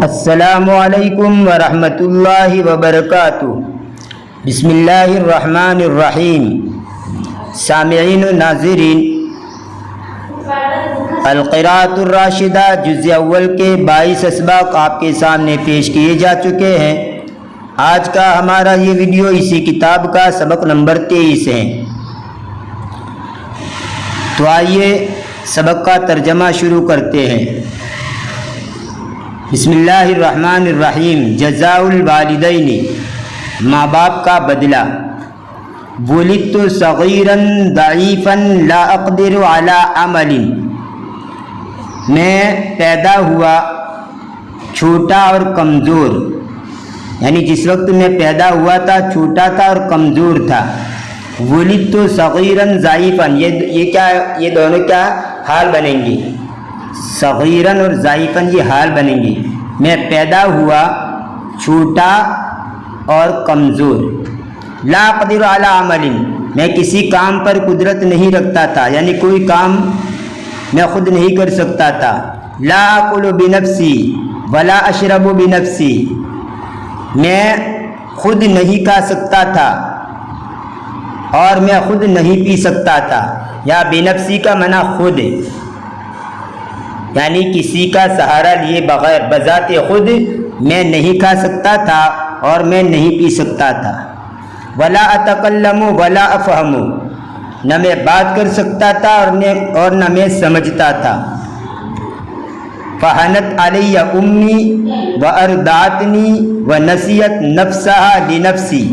السلام علیکم ورحمۃ اللہ وبرکاتہ۔ بسم اللہ الرحمن الرحیم۔ سامعین و ناظرین، القراءۃ الراشدہ جزء اول کے 22 اسباق آپ کے سامنے پیش کیے جا چکے ہیں۔ آج کا ہمارا یہ ویڈیو اسی کتاب کا سبق نمبر 23 ہے۔ تو آئیے سبق کا ترجمہ شروع کرتے ہیں۔ بسم اللہ الرحمن الرحیم۔ جزاء الوالدین، ماں باپ کا بدلہ۔ ولدت صغیرا ضعیفا لا اقدر علی عمل، میں پیدا ہوا چھوٹا اور کمزور، یعنی جس وقت میں پیدا ہوا تھا چھوٹا تھا اور کمزور تھا۔ ولدت صغیرا ضعیفا، یہ دونوں کیا حال بنیں گے؟ صغیرا اور ضعیفا یہ حال بنیں گے۔ میں پیدا ہوا چھوٹا اور کمزور۔ لا اقدر علی عمل، میں کسی کام پر قدرت نہیں رکھتا تھا، یعنی کوئی کام میں خود نہیں کر سکتا تھا۔ لا آکل بنفسی ولا اشرب بنفسی، میں خود نہیں کھا سکتا تھا اور میں خود نہیں پی سکتا تھا۔ یا بنفسی کا معنی خود، یعنی کسی کا سہارا لیے بغیر بذات خود میں نہیں کھا سکتا تھا اور میں نہیں پی سکتا تھا۔ ولا اتکلم ولا افہم، نہ میں بات کر سکتا تھا اور نہ میں سمجھتا تھا۔ فحنت علی امی وارضعتنی ونسیت نفسها لنفسی،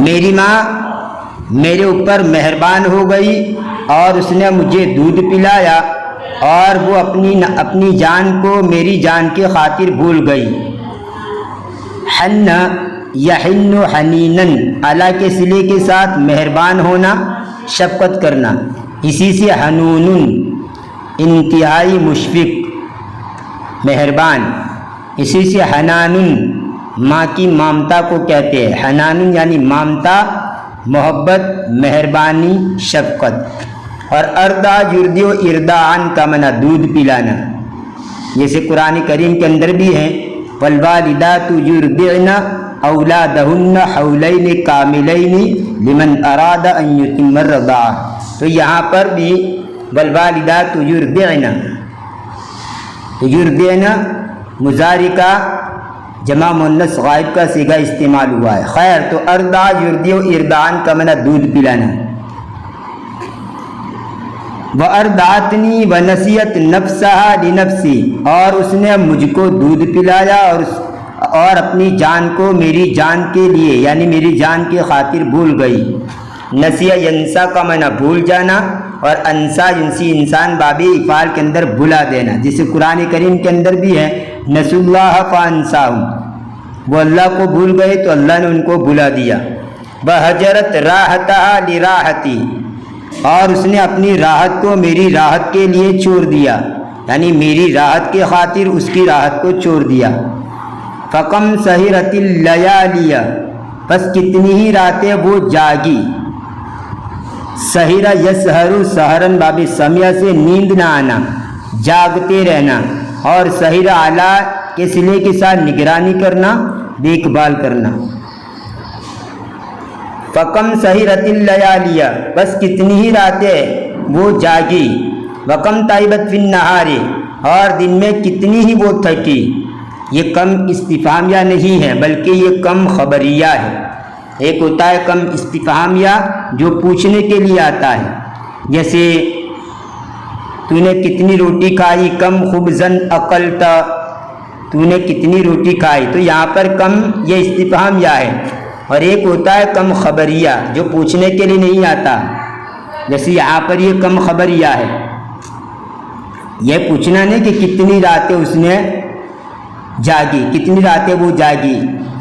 میری ماں میرے اوپر مہربان ہو گئی اور اس نے مجھے دودھ پلایا اور وہ اپنی جان کو میری جان کی خاطر بھول گئی۔ حن یحن حنینن، اعلیٰ کے صلے کے ساتھ مہربان ہونا، شفقت کرنا، اسی سے حنونن انتہائی مشفق مہربان، اسی سے حنانن ماں کی مامتا کو کہتے ہیں۔ حنانن یعنی مامتا، محبت، مہربانی، شفقت۔ اور اردا یردی و ارداعن کا منع دودھ پلانا، جیسے قرآن کریم کے اندر بھی ہے والوالدات یرضعن اولادہن حولین کاملین لمن اراد ان یتم الرضاعہ، تو یہاں پر بھی والوالدات یرضعن، یرضعن مضارع کا جمع مؤنث غائب کا صیغہ استعمال ہوا ہے۔ خیر، تو اردا یردی و ارداعن کا منع دودھ پلانا۔ وَأَرْضَعَتْنِي وَنَسِيَتْ نَفْسَهَا لِنَفْسِي، اور اس نے مجھ کو دودھ پلایا اور اپنی جان کو میری جان کے لیے، یعنی میری جان کی خاطر بھول گئی۔ نسیہ ینسا کا معنی بھول جانا، اور انسا ینسی انسان باب افعال کے اندر بھلا دینا، جسے قرآن کریم کے اندر بھی ہے نسوا اللہ فانساہم، وہ اللہ کو بھول گئے تو اللہ نے ان کو بھلا دیا۔ وَحَجَرَتْ رَاحَتَهَا لِرَاحَتِي، اور اس نے اپنی راحت کو میری راحت کے لیے چھوڑ دیا، یعنی میری راحت کی خاطر اس کی راحت کو چھوڑ دیا۔ فَقَمْ سَهِرَتِ اللَّيَالِيَ، بس کتنی ہی راتیں وہ جاگی۔ سہرہ یسہر سہرن باب سمیہ سے نیند نہ آنا، جاگتے رہنا، اور سہرہ اعلیٰ کے صلے کے ساتھ نگرانی کرنا، دیکھ بھال کرنا۔ فَقَمْ سَهِرَتِ اللَّيَالِيَ، بس کتنی ہی راتیں وہ جاگی۔ وَقَمْ تَعِبَتْ فِي النَّهَارِ، اور دن میں کتنی ہی وہ تھکی۔ یہ کم استفہامیہ نہیں ہے بلکہ یہ کم خبریہ ہے۔ ایک ہوتا ہے کم استفہامیہ جو پوچھنے کے لیے آتا ہے، جیسے تو نے کتنی روٹی کھائی، کم خبزن اکلت، تو نے کتنی روٹی کھائی، تو یہاں پر کم یہ استفہامیہ ہے۔ اور ایک ہوتا ہے کم خبریہ جو پوچھنے کے لیے نہیں آتا، جیسے یہاں پر یہ کم خبریہ ہے، یہ پوچھنا نہیں کہ کتنی راتیں اس نے جاگی، کتنی راتیں وہ جاگی،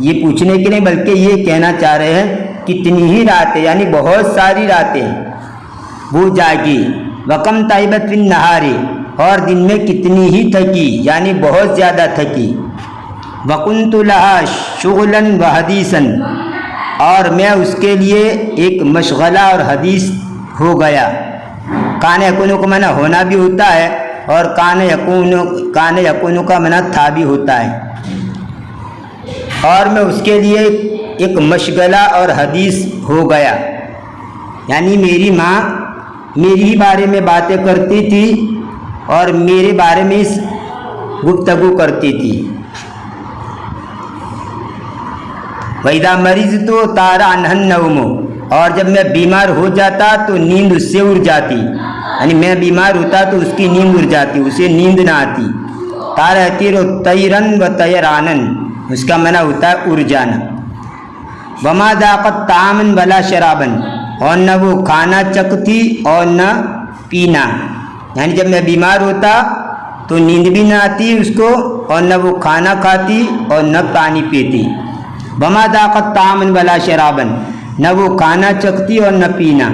یہ پوچھنے کے لیے، بلکہ یہ کہنا چاہ رہے ہیں کتنی ہی راتیں، یعنی بہت ساری راتیں وہ جاگی۔ وَقَمْ تَعِبَتْ فِي النَّهَارِ، اور دن میں کتنی ہی تھکی، یعنی بہت زیادہ تھکی۔ وَكُنْتُ لَهَا شُغْلًا وَحَدِيثًا، اور میں اس کے لیے ایک مشغلہ اور حدیث ہو گیا۔ کان یکون کو معنی ہونا بھی ہوتا ہے، اور کان یکون کا منع تھا بھی ہوتا ہے، اور میں اس کے لیے ایک مشغلہ اور حدیث ہو گیا، یعنی میری ماں میری ہی بارے میں باتیں کرتی تھی اور میرے بارے میں گفتگو کرتی تھی۔ وَإِذَا مَرِضْتُ طَارَ عَنْهَا النَّوْمُ، اور جب میں بیمار ہو جاتا تو نیند اس سے اڑ جاتی، یعنی میں بیمار ہوتا تو اس کی نیند اڑ جاتی، اسے نیند نہ آتی۔ طَارَ يَطِيرُ طَيْرًا وَطَيْرَانًا، اس کا معنی ہوتا ہے اڑ جانا۔ وَمَا ذَاقَتْ طَعَامًا وَلَا شَرَابًا، اور نہ وہ کھانا چکھتی اور نہ پینا، یعنی جب میں بیمار ہوتا تو نیند بھی نہ آتی اس کو، اور نہ وہ کھانا کھاتی اور نہ پانی پیتی۔ وَمَا ذَاقَتْ طَعَامًا وَلَا شَرَابًا، نہ وہ کھانا چکھتی اور نہ پینا۔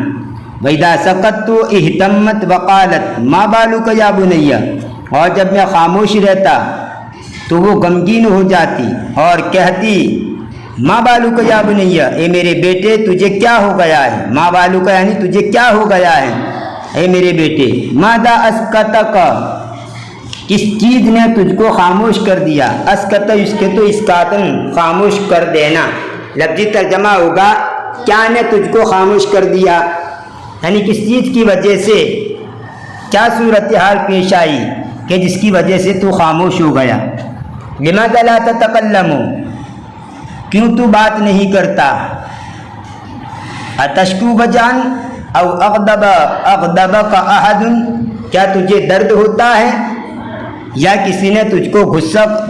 وَإِذَا سَكَتُّ اهْتَمَّتْ وَقَالَتْ مَا بَالُكَ يَا بُنَيَّ، اور جب میں خاموش رہتا تو وہ غمگین ہو جاتی اور کہتی ماں بالو کا یا بنیا، اے میرے بیٹے تجھے کیا ہو گیا ہے، ماں بالو کا یعنی تجھے کیا ہو گیا ہے اے میرے بیٹے۔ ماذا اسکتک، کس چیز نے تجھ کو خاموش کر دیا، اسکت اس کے تو اسکاتن خاموش کر دینا، لفظی ترجمہ ہوگا کیا نے تجھ کو خاموش کر دیا، یعنی کس چیز کی وجہ سے، کیا صورتحال پیش آئی کہ جس کی وجہ سے تو خاموش ہو گیا۔ لماذا لا تتکلم، کیوں تو بات نہیں کرتا۔ اتشکو بجان او اغضبک احد، کیا تجھے درد ہوتا ہے یا کسی نے تجھ کو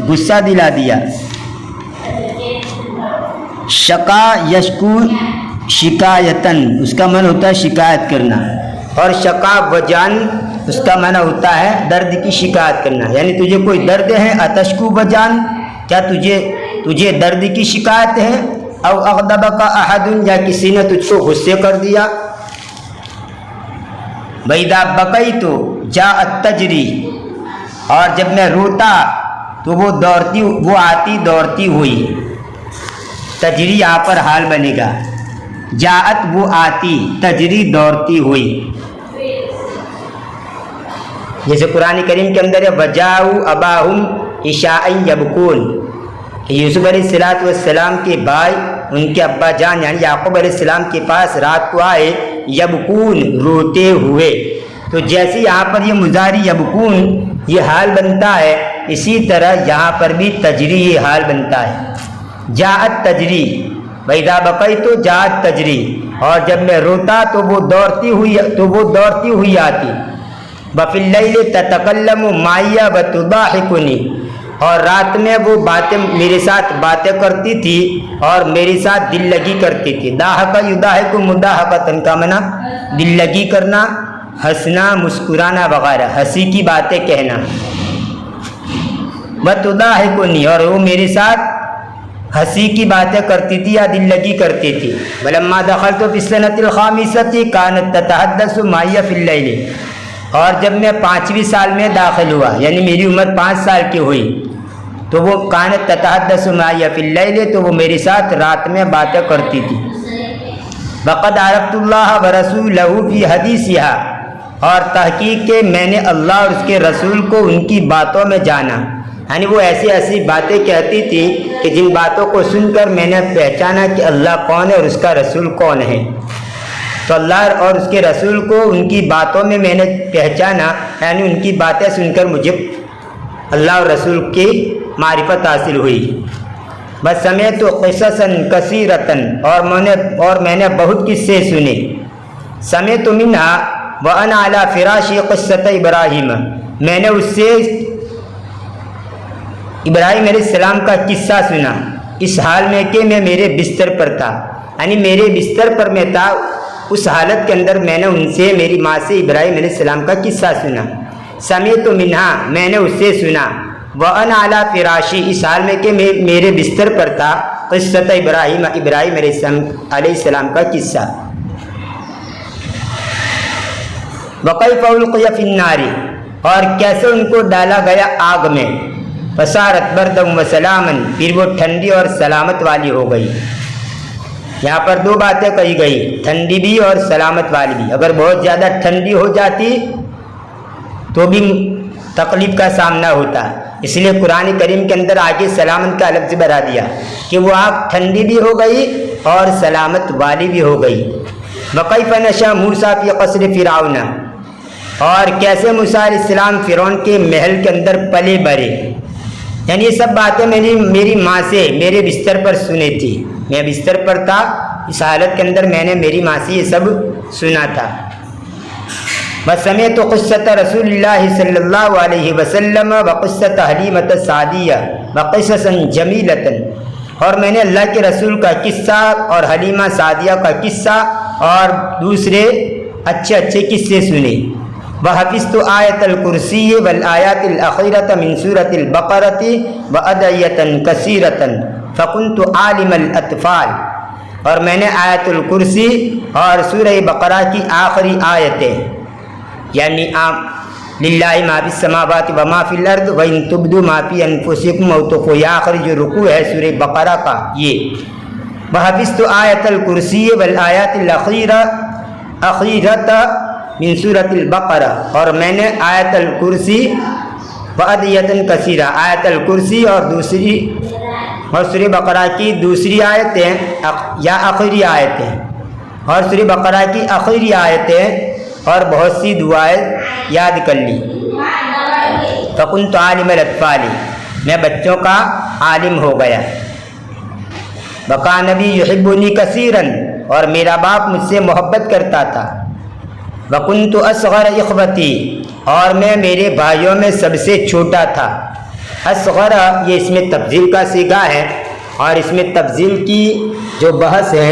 غصہ دلا دیا۔ شکا یشکو شکایتن، اس کا معنی ہوتا ہے شکایت کرنا، اور شکا وجان اس کا معنی ہوتا ہے درد کی شکایت کرنا، یعنی تجھے کوئی درد ہے، اتشکو بجان کیا تجھے درد کی شکایت ہے، او اغضبک احد یا کسی نے تجھ کو غصے کر دیا۔ وَإِذَا بَكَيْتُ جَاءَتْ تَجْرِي، اور جب میں روتا تو وہ آتی دوڑتی ہوئی، تجری یہاں پر حال بنے گا، جاءت وہ آتی، تجری دوڑتی ہوئی، جیسے قرآن کریم کے اندر ہے وَجَاءُوا أَبَاهُمْ عِشَاءً يَبْكُونَ، کہ یوسف علیہ السلام کے بھائی ان کے ابا جان یعنی یعقوب علیہ السلام کے پاس رات کو آئے، یبکون روتے ہوئے، تو جیسے یہاں پر یہ مضارع یبکون یہ حال بنتا ہے، اسی طرح یہاں پر بھی تجری یہ حال بنتا ہے، جاءت تجری، وَإِذَا بَقَيْتُ جاءت تجری، اور جب میں روتا تو وہ دوڑتی ہوئی آتی۔ وَفِي اللَّيْلِ تَتَكَلَّمُ مَعِيَ وَتُضَاحِكُنِي، اور رات میں وہ میرے ساتھ باتیں کرتی تھی اور میرے ساتھ دل لگی کرتی تھی۔ داحک یداحک مداحکتن کا معنی دل لگی کرنا، ہنسنا مسکرانا وغیرہ، ہنسی کی باتیں کہنا۔ وتضاحکنی، اور وہ میرے ساتھ ہنسی کی باتیں کرتی تھی یا دل لگی کرتی تھی۔ ولما دخلت فی السنۃ الخامسۃ کانت تتحدث معی فی اللیل، اور جب میں 5ویں سال میں داخل ہوا یعنی میری عمر 5 سال کی ہوئی تو وہ کانت تتحدث معی فی اللیل، تو وہ میرے ساتھ رات میں باتیں کرتی تھی۔ وقد عرفت اللہ ورسولہ فی حدیثہا، اور تحقیق کہ میں نے اللہ اور اس کے رسول کو ان کی باتوں میں جانا، یعنی وہ ایسی ایسی باتیں کہتی تھی کہ جن باتوں کو سن کر میں نے پہچانا کہ اللہ کون ہے اور اس کا رسول کون ہے۔ تو اللہ اور اس کے رسول کو ان کی باتوں میں نے پہچانا، یعنی ان کی باتیں سن کر مجھے اللہ اور رسول کی معرفت حاصل ہوئی۔ بس سمعت قصصا کثیرتا، اور میں نے بہت قصے سنے۔ سمعت منہا وانا علی فراش قصۃ ابراہیم، میں نے اس سے ابراہیم علیہ السلام کا قصہ سنا، اس حال میں کہ میں میرے بستر پر تھا، یعنی میرے بستر پر میں تھا، اس حالت کے اندر میں نے ان سے میری ماں سے ابراہیم علیہ السلام کا قصہ سنا۔ سمعت منہا، میں نے اس سے سنا، وانا علی فراشی، اس حال میں کہ میں میرے بستر پر تھا، قصۃ ابراہیم، ابراہیم علیہ السلام کا قصہ۔ وکیف القی فی النار، اور کیسے ان کو ڈالا گیا آگ میں، فصارت بردا وسلاما، پھر وہ ٹھنڈی اور سلامت والی ہو گئی۔ یہاں پر 2 باتیں کہی گئی، ٹھنڈی بھی اور سلامت والی بھی۔ اگر بہت زیادہ ٹھنڈی ہو جاتی تو بھی تکلیف کا سامنا ہوتا، اس لیے قرآن کریم کے اندر آگے سلامت کا لفظ بڑھا دیا کہ وہ آگ ٹھنڈی بھی ہو گئی اور سلامت والی بھی ہو گئی۔ وَكَيْفَ نَشَأَ مُوسَىٰ فِي قَصْرِ فِرْعَوْنَ، اور کیسے موسیٰ علیہ السلام فرعون کے محل کے اندر پلے بڑھے، یعنی یہ سب باتیں میری ماں سے میرے بستر پر سنی تھی، میں بستر پر تھا، اس حالت کے اندر میں نے میری ماں سے یہ سب سنا تھا۔ وَسَمِعْتُ قِصَّةَ رسول اللہ صلی اللہ علیہ وسلم وقصة حلیمۃ السعدیہ وقصصا جمیلۃ، اور میں نے اللہ کے رسول کا قصہ اور حلیمہ سعدیہ کا قصہ اور دوسرے اچھے اچھے قصے سنے۔ وحفظت آیت الکرسی والآیات الأخیرۃ من سورۃ البقرۃ وأدعیۃ کثیرۃ فکنت عالم الاطفال، اور میں نے آیت الکرسی اور سورہ بقرہ کی آخری آیتیں، یعنی للہ ما فی السماوات وما فی الارض وان تبدوا ما فی انفسکم او تخفوہ، یہ آخری جو رکوع ہے سورہ بقرہ کا یہ۔ وحفظت آیت الکرسی والآیات الاخیرۃ من سورۃ البقرہ، اور میں نے آیت الکرسی وأدعیۃ کثیرہ، آیت الکرسی اور سورہ بقرہ کی دوسری آیتیں یا آخری آیتیں اور سورہ بقرہ کی آخری آیتیں اور بہت سی دعائیں یاد کر لی۔ فکنت عالم الاطفال، میں بچوں کا عالم ہو گیا۔ وکان ابی یحبنی کثیرا، اور میرا باپ مجھ سے محبت کرتا تھا۔ وکنت اصغر اخوتی، اور میں میرے بھائیوں میں سب سے چھوٹا تھا۔ اصغر یہ اس میں تفضیل کا صیغہ ہے، اور اس میں تفضیل کی جو بحث ہے،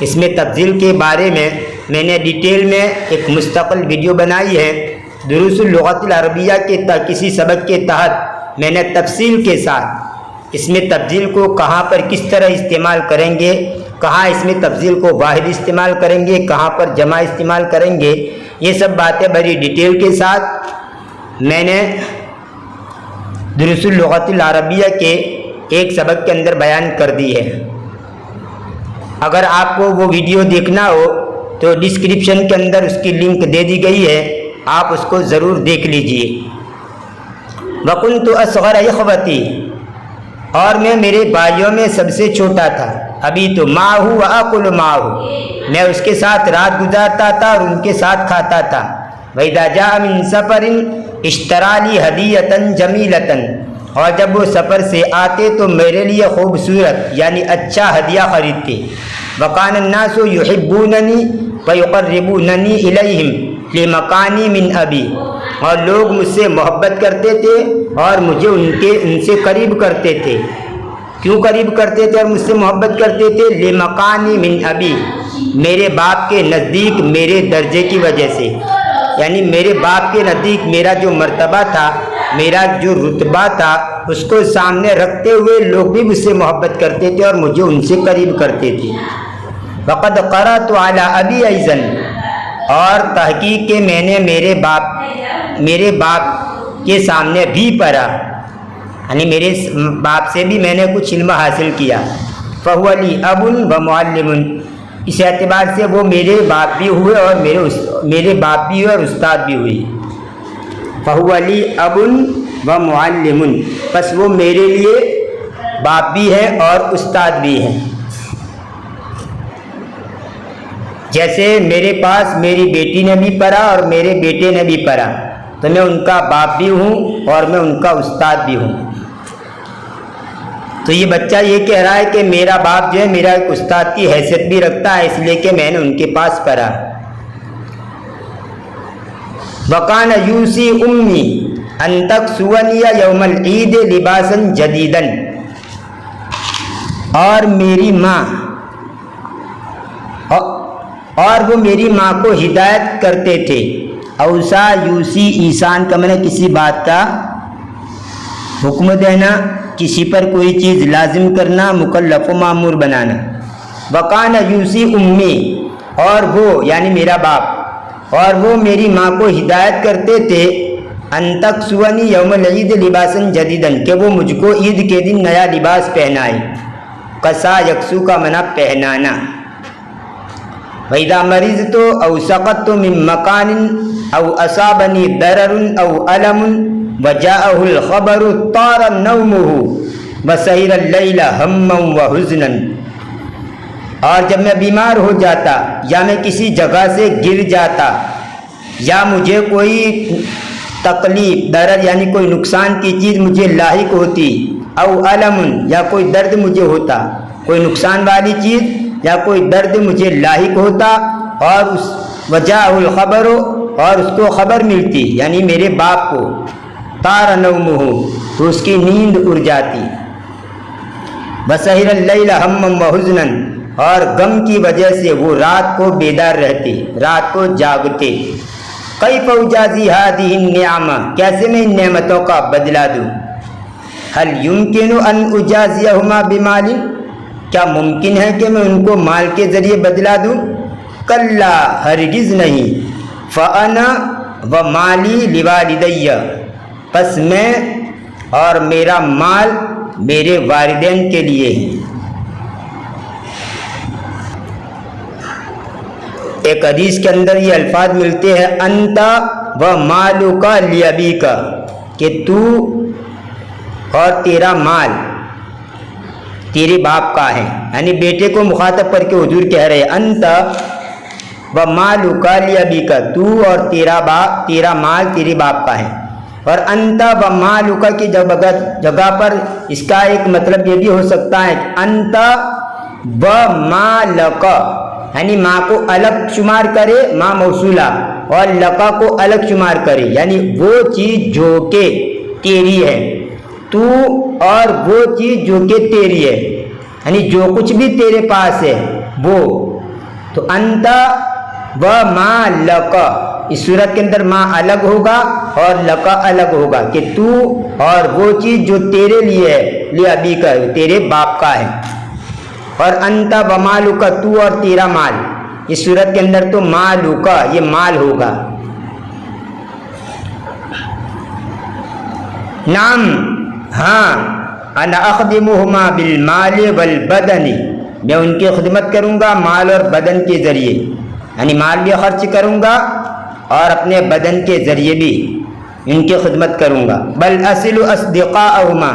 اس میں تفضیل کے بارے میں نے ڈیٹیل میں ایک مستقل ویڈیو بنائی ہے۔ دروس اللغت العربیہ کے کسی سبق کے تحت میں نے تفصیل کے ساتھ اس میں تفضیل کو کہاں پر کس طرح استعمال کریں گے، کہاں اس میں تفضیل کو واحد استعمال کریں گے، کہاں پر جمع استعمال کریں گے، یہ سب باتیں بڑی ڈیٹیل کے ساتھ میں نے دروس اللغت العربیہ کے ایک سبق کے اندر بیان کر دی ہے۔ اگر آپ کو وہ ویڈیو دیکھنا ہو تو ڈسکرپشن کے اندر اس کی لنک دے دی گئی ہے، آپ اس کو ضرور دیکھ لیجئے۔ وکنت اصغر اخوتی، اور میں میرے بھائیوں میں سب سے چھوٹا تھا۔ ابھی تو معہ وآکل معہ، میں اس کے ساتھ رات گزارتا تھا اور ان کے ساتھ کھاتا تھا۔ وإذا جاء من سفر اشترى لي ہدیۃ جمیلۃ، اور جب وہ سفر سے آتے تو میرے لیے خوبصورت یعنی اچھا ہدیہ خریدتے۔ وکان الناس یحبوننی ویقربوننی الیہم لمکانی من ابی، اور لوگ مجھ سے محبت کرتے تھے اور مجھے ان سے قریب کرتے تھے۔ کیوں قریب کرتے تھے اور مجھ سے محبت کرتے تھے؟ لمکانی من ابی، میرے باپ کے نزدیک میرے درجے کی وجہ سے، یعنی میرے باپ کے نزدیک میرا جو مرتبہ تھا، میرا جو رتبہ تھا، اس کو سامنے رکھتے ہوئے لوگ بھی مجھ سے محبت کرتے تھے اور مجھے ان سے قریب کرتے تھے۔ وقد قرأت علی ابی ایضا، اور تحقیق کہ میں نے میرے باپ کے سامنے بھی پڑھا، یعنی میرے باپ سے بھی میں نے کچھ علم حاصل کیا۔ فہو لی اب و معلم، اس اعتبار سے وہ میرے باپ بھی ہوئے اور میرے باپ بھی ہوئے اور استاد بھی ہوئی۔ فہو لی اب و معلم، بس وہ میرے لیے باپ بھی ہے اور استاد بھی ہے۔ جیسے میرے پاس میری بیٹی نے بھی پڑھا اور میرے بیٹے نے بھی پڑھا، تو میں ان کا باپ بھی ہوں اور میں ان کا استاد بھی ہوں۔ تو یہ بچہ یہ کہہ رہا ہے کہ میرا باپ جو ہے میرا ایک استاد کی حیثیت بھی رکھتا ہے، اس لیے کہ میں نے ان کے پاس پڑھا۔ وَقَانَ يُوصِي أُمِّي أَن تَكْسُوَنِيَ يَوْمَ الْعِيدِ لِبَاسًا جَدِيدًا، اور وہ میری ماں کو ہدایت کرتے تھے۔ اوصا یوسی، ایسان کا معنی کسی بات کا حکم دینا، کسی پر کوئی چیز لازم کرنا، مکلف و مامور بنانا۔ وکان یوسی امی، اور وہ یعنی میرا باپ، اور وہ میری ماں کو ہدایت کرتے تھے، ان تکسونی یوم العید لباسا جدیدن، کہ وہ مجھ کو عید کے دن نیا لباس پہنائے۔ قصا یکسو کا معنی پہنانا۔ وَإِذَا مَرِضْتُ أَوْ سَقَطْتُ مِن مَّكَانٍ أَوْ أَصَابَنِي ضَرَرٌ أَوْ أَلَمٌ وجاءه الخبر طار نومه وسهر الليل ہما وحزنا، اور جب میں بیمار ہو جاتا یا میں کسی جگہ سے گر جاتا یا مجھے کوئی تکلیف ضرر یعنی کوئی نقصان کی چیز مجھے لاحق ہوتی، او علم یا کوئی درد مجھے ہوتا، کوئی نقصان والی چیز یا کوئی درد مجھے لاحق ہوتا، اور اس وجاءہ الخبر اور اس کو خبر ملتی یعنی میرے باپ کو، طار نومہ تو اس کی نیند اڑ جاتی، وسہر اللیل ہما وحزنا اور غم کی وجہ سے وہ رات کو بیدار رہتے، رات کو جاگتے۔ کیف اجازی ہذہ النعمہ، کیسے میں ان نعمتوں کا بدلہ دوں؟ هل يمكن ان اجازیہما بمال، کیا ممکن ہے کہ میں ان کو مال کے ذریعے بدلہ دوں؟ کلا ہرگز نہیں، فانا ومالی لوالدی، پس میں اور میرا مال میرے والدین کے لیے ہے۔ ایک حدیث کے اندر یہ الفاظ ملتے ہیں انت و مالک لابیک، کہ تو اور تیرا مال تیرے باپ کا ہے، یعنی بیٹے کو مخاطب کر کے حضور کہہ رہے ہیں انت و مالک لابیک، تو اور تیرا مال تیرے باپ کا ہے۔ اور انت و مالک کی جگہ پر اس کا ایک مطلب یہ بھی ہو سکتا ہے انت و مالک، یعنی ماں کو الگ شمار کرے ماں موصولہ، اور لقا کو الگ شمار کرے یعنی وہ چیز جو کہ تیری ہے، تو اور وہ چیز جو کہ تیری ہے، یعنی جو کچھ بھی تیرے پاس ہے وہ، تو انت و ما لقا، اس صورت کے اندر ماں الگ ہوگا اور لقا الگ ہوگا کہ تو اور وہ چیز جو تیرے لیے ہے، لابی کا تیرے باپ کا ہے، اور انت و مالک تو اور تیرا مال، اس صورت کے اندر تو مالک یہ مال ہوگا۔ نعم ہاں، انا اخدمہما بالمال والبدن، میں ان کی خدمت کروں گا مال اور بدن کے ذریعے، یعنی مال بھی خرچ کروں گا اور اپنے بدن کے ذریعے بھی ان کی خدمت کروں گا۔ بل اصل اصدقاءہما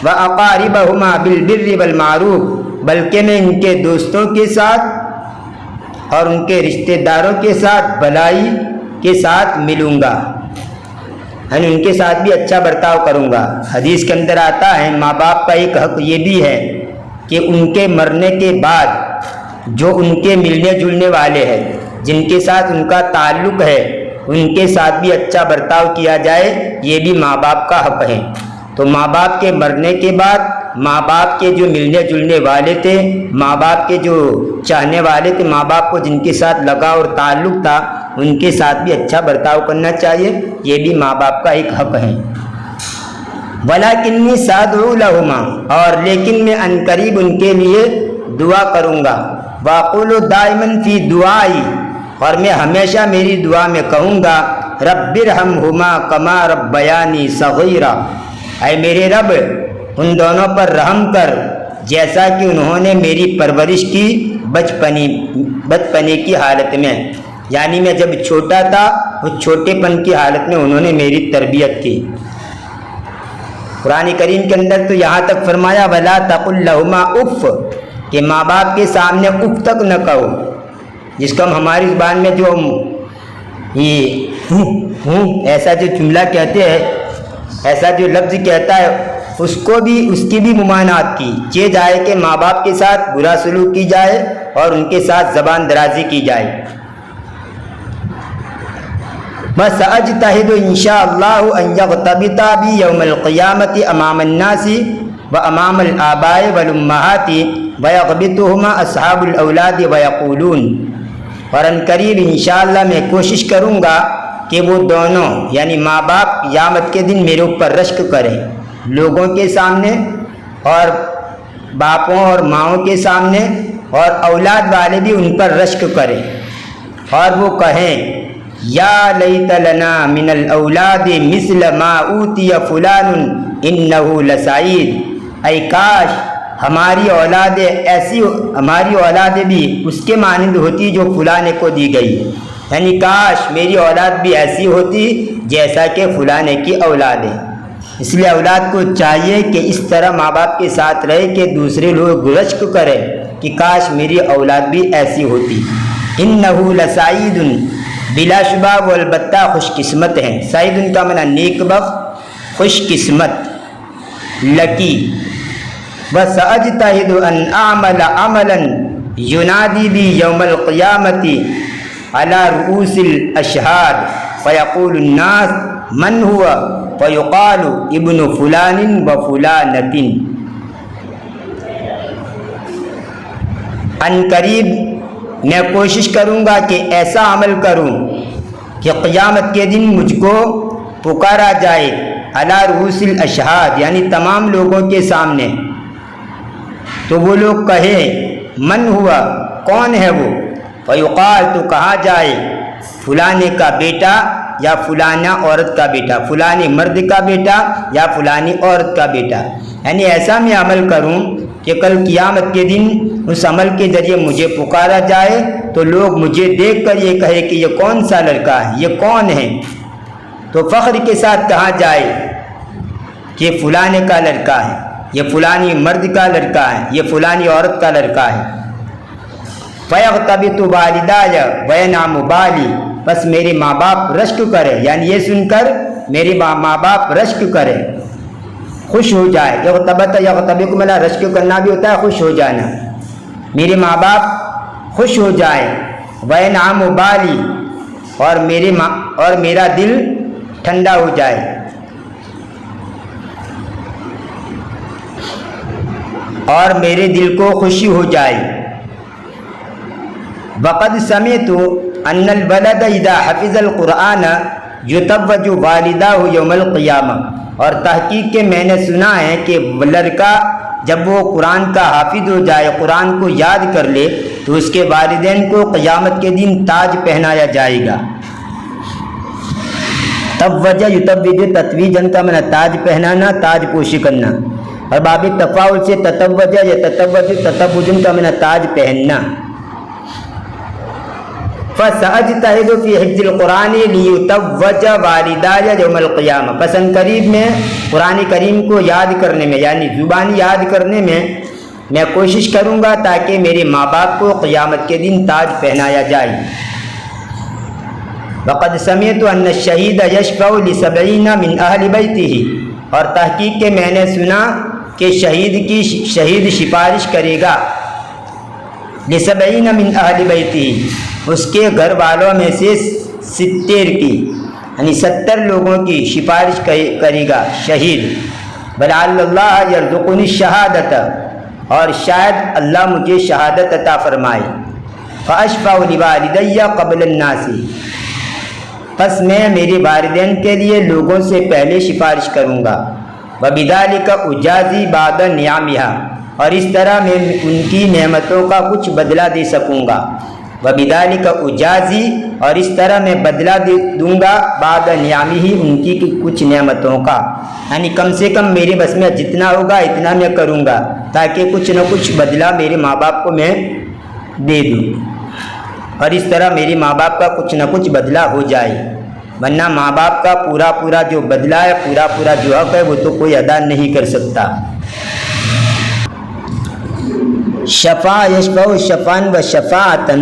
واقاربہما بالبر والمعروف، بلکہ میں ان کے دوستوں کے ساتھ اور ان کے رشتہ داروں کے ساتھ بھلائی کے ساتھ ملوں گا، یعنی ان کے ساتھ بھی اچھا برتاؤ کروں گا۔ حدیث کے اندر آتا ہے ماں باپ کا ایک حق یہ بھی ہے کہ ان کے مرنے کے بعد جو ان کے ملنے جلنے والے ہیں، جن کے ساتھ ان کا تعلق ہے، ان کے ساتھ بھی اچھا برتاؤ کیا جائے، یہ بھی ماں باپ کا حق ہے۔ تو ماں باپ کے مرنے کے بعد ماں باپ کے جو ملنے جلنے والے تھے، ماں باپ کے جو چاہنے والے تھے، ماں باپ کو جن کے ساتھ لگاؤ اور تعلق تھا، ان کے ساتھ بھی اچھا برتاؤ کرنا چاہیے، یہ بھی ماں باپ کا ایک حق ہے۔ وَلَكِنِّي سَأَدْعُو لَهُمَا، اور لیکن میں عنقریب ان کے لیے دعا کروں گا۔ وَأَقُولُ دَائِمًا فِي دُعَائِي، اور میں ہمیشہ میری دعا میں کہوں گا رَبِّ ارْحَمْهُمَا كَمَا رَبَّيَانِي صَغِيرًا، اے میرے رب ان دونوں پر رحم کر جیسا کہ انہوں نے میری پرورش کی بچپنے کی حالت میں، یعنی میں جب چھوٹا تھا اس چھوٹے پن کی حالت میں انہوں نے میری تربیت کی۔ قرآن کریم کے اندر تو یہاں تک فرمایا وَلَا تَقُلْ لَهُمَا اُفٍّ، کہ ماں باپ کے سامنے اف تک نہ کہو، جس کو ہم ہماری زبان میں جو یہ ایسا جو جملہ کہتے ہیں، ایسا جو لفظ کہتا ہے، اس کی بھی ممانعت کی یہ جائے کہ ماں باپ کے ساتھ برا سلوک کی جائے اور ان کے ساتھ زبان درازی کی جائے۔ وَسَأَجْتَهِدُ إِنْ شَاءَ اللَّهُ أَنْ يَغْتَبِطَ بِي يَوْمَ الْقِيَامَةِ أَمَامَ النَّاسِ وَأَمَامَ الْآبَاءِ وَالْأُمَّهَاتِ وَيَغْبِطُهُمَا أَصْحَابُ الْأَوْلَادِ وَيَقُولُونَ، اور ان قریب انشاءاللہ میں کوشش کروں گا کہ وہ دونوں یعنی ماں باپ قیامت کے دن میرے اوپر رشک کریں، لوگوں کے سامنے اور باپوں اور ماؤں کے سامنے، اور اولاد والے بھی ان پر رشک کریں، اور وہ کہیں یا لیت لنا من الاولاد مثل ما اوتی فلان انہ لسعید، اے کاش ہماری اولادیں بھی اس کے مانند ہوتی جو فلاں کو دی گئی، یعنی کاش میری اولاد بھی ایسی ہوتی جیسا کہ فلانے کی اولاد ہے۔ اس لیے اولاد کو چاہیے کہ اس طرح ماں باپ کے ساتھ رہے کہ دوسرے لوگ رشک کریں کہ کاش میری اولاد بھی ایسی ہوتی۔ انہو لسعید، بلا شبہ وہ البتہ خوش قسمت ہیں۔ سعید کا معنی نیک بخت، خوش قسمت، لکی۔ وَسَأَجْتَهِدُ أَنْ أَعْمَلَ عَمَلًا يُنَادِي بِي يَوْمَ الْقِيَامَةِ عَلَى رُؤُوسِ الْأَشْهَادِ فَيَقُولُ النَّاسُ مَنْ هُوَ فَيُقَالُ ابْنُ فُلَانٍ وَفُلَانَةٍ۔ ان قریب میں کوشش کروں گا کہ ایسا عمل کروں کہ قیامت کے دن مجھ کو پکارا جائے علی رؤوس الاشہاد، یعنی تمام لوگوں کے سامنے، تو وہ لوگ کہے من ہوا، کون ہے وہ، فیقال، تو کہا جائے فلانے کا بیٹا یا فلانا عورت کا بیٹا، فلانے مرد کا بیٹا یا فلانی عورت کا بیٹا۔ یعنی ایسا میں عمل کروں کہ کل قیامت کے دن اس عمل کے ذریعے مجھے پکارا جائے تو لوگ مجھے دیکھ کر یہ کہے کہ یہ کون سا لڑکا ہے، یہ کون ہے، تو فخر کے ساتھ کہا جائے کہ فلانے کا لڑکا ہے، یہ فلانی مرد کا لڑکا ہے، یہ فلانی عورت کا لڑکا ہے۔ فَيَغْتَبِطُ وَالِدَايَ وَيَنْعَمُ بَالِي، بس میرے ماں باپ رشک کرے، یعنی یہ سن کر میرے ماں باپ رشک کرے، خوش ہو جائے۔ یغتبط یغتبط ملا رشک کرنا بھی ہوتا ہے، خوش ہو جانا۔ میرے ماں باپ خوش ہو جائے، وَيَنْعَمُ بَالِي، اور میرا دل ٹھنڈا ہو جائے۔ اور میرے دل کو خوشی ہو جائے۔ وَقَدْ سَمِعْتُ أَنَّ الْوَلَدَ إِذَا حَفِظَ الْقُرْآنَ يُتَوَّجُ وَالِدَاهُ يَوْمَ الْقِيَامَةِ، اور تحقیق کے میں نے سنا ہے کہ لڑکا جب وہ قرآن کا حافظ ہو جائے، قرآن کو یاد کر لے، تو اس کے والدین کو قیامت کے دن تاج پہنایا جائے گا۔ توجہ یتوج، تتویجن کا معنی تاج پہنانا، تاج پوشی کرنا، اور باب تفاعل سے تتوجہ یا تتوج، تتوجن کا معنی تاج پہننا۔ فَسَأَجْتَهِدُ فِي حِفْظِ الْقُرْآنِ لِيُتَوَّجَ وَالِدَايَ يَوْمَ الْقِيَامَةِ، پس ان قریب میں قرآن کریم کو یاد کرنے میں، یعنی زبانی یاد کرنے میں کوشش کروں گا تاکہ میرے ماں باپ کو قیامت کے دن تاج پہنایا جائے۔ وَقَدْ سَمِعْتُ أَنَّ الشَّهِيدَ يَشْفَعُ لِسَبْعِينَ مِنْ أَهْلِ بَيْتِهِ، اور تحقیق کے میں نے سنا کہ شہید سفارش کرے گا لِسَبْعِينَ مِنْ أَهْلِ بَيْتِهِ، اس کے گھر والوں میں سے 70 کی، یعنی 70 لوگوں کی سفارش کرے گا شہید۔ وَلَعَلَّ اللَّهَ يَرْزُقُنِي الشَّهَادَةَ، اور شاید اللہ مجھے شہادت عطا فرمائے۔ فَأَشْفَعُ لِوَالِدَيَّ قَبْلَ النَّاسِ، پس میں میرے والدین کے لیے لوگوں سے پہلے سفارش کروں گا۔ وَبِذَلِكَ أُجَازِي بَعْضَ نِعَمِهَا، اور اس طرح میں ان کی نعمتوں کا کچھ بدلہ دے سکوں گا۔ وَبِذَلِكَ أُجَازِي، اور اس طرح میں بدلہ دوں گا بعد نعمِهِ، ان کی کچھ نعمتوں کا، یعنی کم سے کم میرے بس میں جتنا ہوگا اتنا میں کروں گا تاکہ کچھ نہ کچھ بدلہ میرے ماں باپ کو میں دے دوں، اور اس طرح میرے ماں باپ کا کچھ نہ کچھ بدلہ ہو جائے، ورنہ ماں باپ کا پورا جو بدلہ ہے، پورا جو حق ہے، وہ تو کوئی ادا نہیں کر سکتا۔ شفاع یشفع شفعاً و شفاعتاً،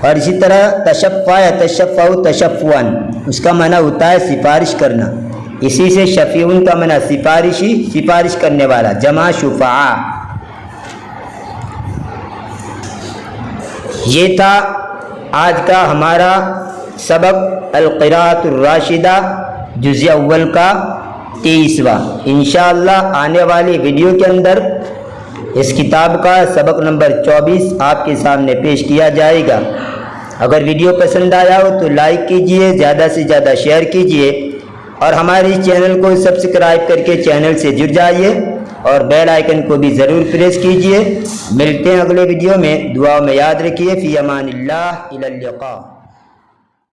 اور اسی طرح تشفع یتشفع تشفعاً، اس کا معنی ہوتا ہے سفارش کرنا، اسی سے شفیعون کا معنی سفارش کرنے والا، جمع شفعاء۔ یہ تھا آج کا ہمارا سبق القراءۃ الراشدہ جزء اول کا 23واں۔ انشاءاللہ آنے والی ویڈیو کے اندر اس کتاب کا سبق نمبر 24 آپ کے سامنے پیش کیا جائے گا۔ اگر ویڈیو پسند آیا ہو تو لائک کیجئے، زیادہ سے زیادہ شیئر کیجئے، اور ہمارے چینل کو سبسکرائب کر کے چینل سے جڑ جائیے، اور بیل آئیکن کو بھی ضرور پریس کیجئے۔ ملتے ہیں اگلے ویڈیو میں، دعاؤں میں یاد رکھیے۔ فی امان اللہ، الی اللقاء۔